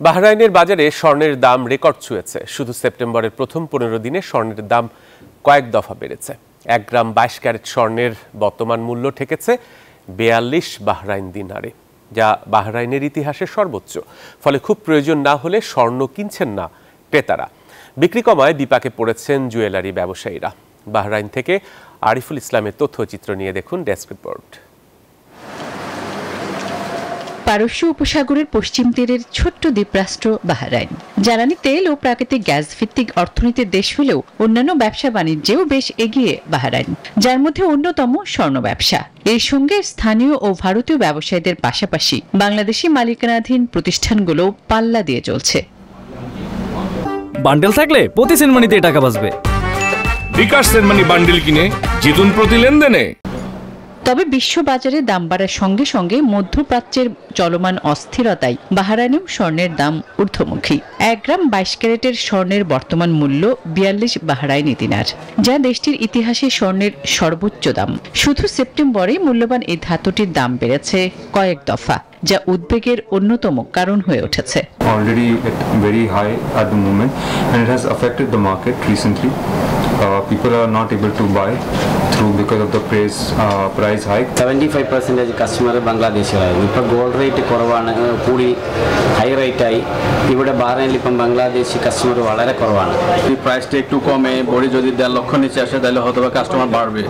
বাহরাইনের বাজারে স্বর্ণের দাম রেকর্ড ছুঁয়েছে। শুধু সেপ্টেম্বরের প্রথম 15 দিনে স্বর্ণের দাম কয়েক দফা বেড়েছে। 1 গ্রাম 22 ক্যারেট স্বর্ণের বর্তমান মূল্য ঠেকেছে 42 বাহরাইন দিনারে, যা বাহরাইনের ইতিহাসে সর্বোচ্চ। ফলে খুব প্রয়োজন না হলে স্বর্ণ কিনছেন না ক্রেতারা। বিক্রি কমায় বিপাকে পড়েছেন জুয়েলারি ব্যবসায়ীরা। বাহরাইন থেকে আরিফুল ইসলামের তথ্যচিত্র নিয়ে দেখুন ডেস্ক রিপোর্ট। পারস্য উপসাগরের পশ্চিম তীরের ছোট্ট দ্বীপরাষ্ট্র বাহরাইন জ্বালানি তেল ও প্রাকৃতিক গ্যাস ভিত্তিক অর্থনীতির দেশ হলেও অন্যান্য ব্যবসা বাণিজ্যেও বেশ এগিয়ে বাহরাইন, যার মধ্যে অন্যতম স্বর্ণ ব্যবসা। এর সঙ্গে স্থানীয় ও ভারতীয় ব্যবসায়ীদের পাশাপাশি বাংলাদেশি মালিকানাধীন প্রতিষ্ঠানগুলো পাল্লা দিয়ে চলছে। বান্ডেল থাকলে প্রতি সেনমানিতে টাকা বাঁচবে। বিকাশ সেনমানি বান্ডেল কিনে জিতুন প্রতি লেনদেনে। তবে বিশ্ববাজারে দাম বাড়ার সঙ্গে সঙ্গে মধ্যপ্রাচ্যের চলমান অস্থিরতায় বাহরাইনেও স্বর্ণের দাম ঊর্ধ্বমুখী। 1 গ্রাম 22 ক্যারেটের স্বর্ণের বর্তমান মূল্য 42 বাহরাইনি দিনার, যা দেশটির ইতিহাসে স্বর্ণের সর্বোচ্চ দাম। শুধু সেপ্টেম্বরে মূল্যবান এই ধাতুটির দাম বেড়েছে কয়েক দফা, যা উদ্বেগের অন্যতম কারণ হয়ে উঠেছে। Already very high at the moment and it has affected the market recently. People are not able to buy through because of the price hike. 75% customer ബംഗ്ലാദേശികളായിരുന്നു. ഇപ്പോൾ ഗോൾഡ് റേറ്റ് കുറവാണ്, കൂടി ഹൈ റേറ്റ് ആയി. ഇവിടെ ബാഹ്റൈനിൽ ഇപ്പം বাংলাদেশি কাস্টমার വളരെ കുറവാണ്। এই প্রাইসটা একটু কমে বড়ি যদি 1.5 লক্ষ নিচে আসে তাহলে হয়তো কাস্টমার বাড়বে,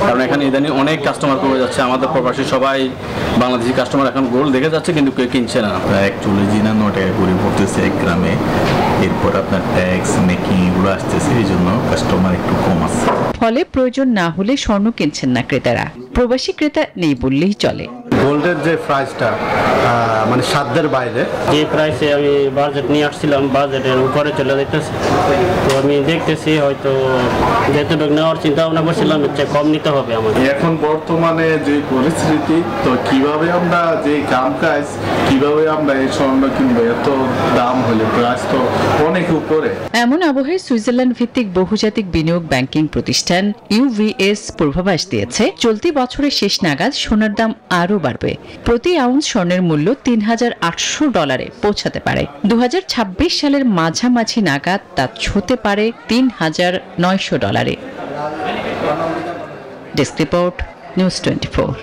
কারণ এখানে ইদানিং অনেক কাস্টমার কমে যাচ্ছে। আমাদের প্রবাসী সবাই বাংলাদেশি কাস্টমার এখন গোল্ড দেখে যাচ্ছে কিন্তু কেউ কিনছে না। প্রায় 41 টাকা করে পড়তেছে 1 গ্রামে। এরপর আপনার ট্যাক্স মেকিং এগুলো আসতেছে, এই জন্য কাস্টমার একটু কম আছে। ফলে প্রয়োজন না হলে স্বর্ণ কিনছেন না ক্রেতারা। প্রবাসী ক্রেতা নেই বললেই চলে। গোল্ডের যে প্রাইসটা মানে সাধ্যের বাইরে, যে প্রাইসে আমি বাজেট নিয়ে আসছিলাম বাজেটের উপরে চলে যেতেছে। তো আমি দেখতেছি হয়তো যেটুকু নেওয়ার চিন্তা ভাবনা করছিলাম কম নিতে হবে আমাদের। এখন বর্তমানে যে পরিস্থিতি, তো কিভাবে আমরা যে কাম কাজ কিভাবে আমরা এই স্বর্ণ কিনবো, এত দাম হলে প্রাইস তো অনেক উপরে। এমন আবহে সুইজারল্যান্ড ভিত্তিক বহুজাতিক বিনিয়োগ ব্যাংকিং প্রতিষ্ঠান UVS পূর্বাভাস দিয়েছে চলতি বছরের শেষ নাগাদ সোনার দাম আরও বাড়বে। প্রতি আউন্স স্বর্ণের মূল্য $3,800 পৌঁছাতে পারে। 2026 সালের মাঝামাঝি নাগাদ তা ছুঁতে পারে $3,900। Desk report, news 24।